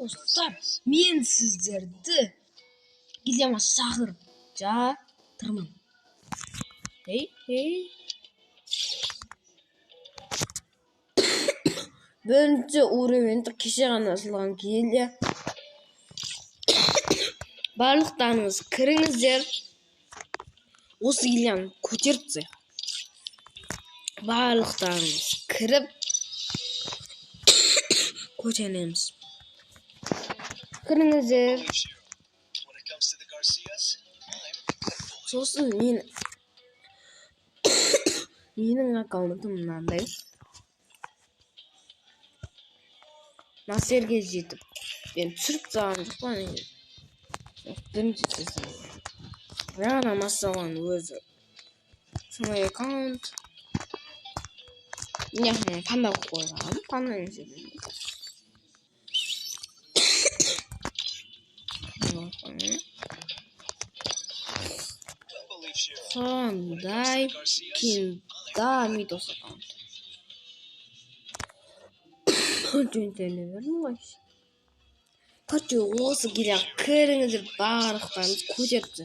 Dostlar, men sizlerdi gizleme şahır жатырмын. Hey. Бөлінті уровенді кеше ғана ашылған келе. Барлықтарыңыз кіріңіздер. Осы келені көтеріпті. Барлықтарыңыз кіріп көтереміз. Кіріңіздер. Сосын менің аккаунтым мынандай. Мастерге жетіп, мен түсіріп тастаған жоқпын. Бірінші жасаған. Жаңа массалған өзі. Сондай аккаунт. Мен панда қойғам. Панда несебен. Сондай кинда митос аккаунт. Жөнтелі бердім ғой. Осы келе кіріңіздер барлықтарыңыз көтеріпті.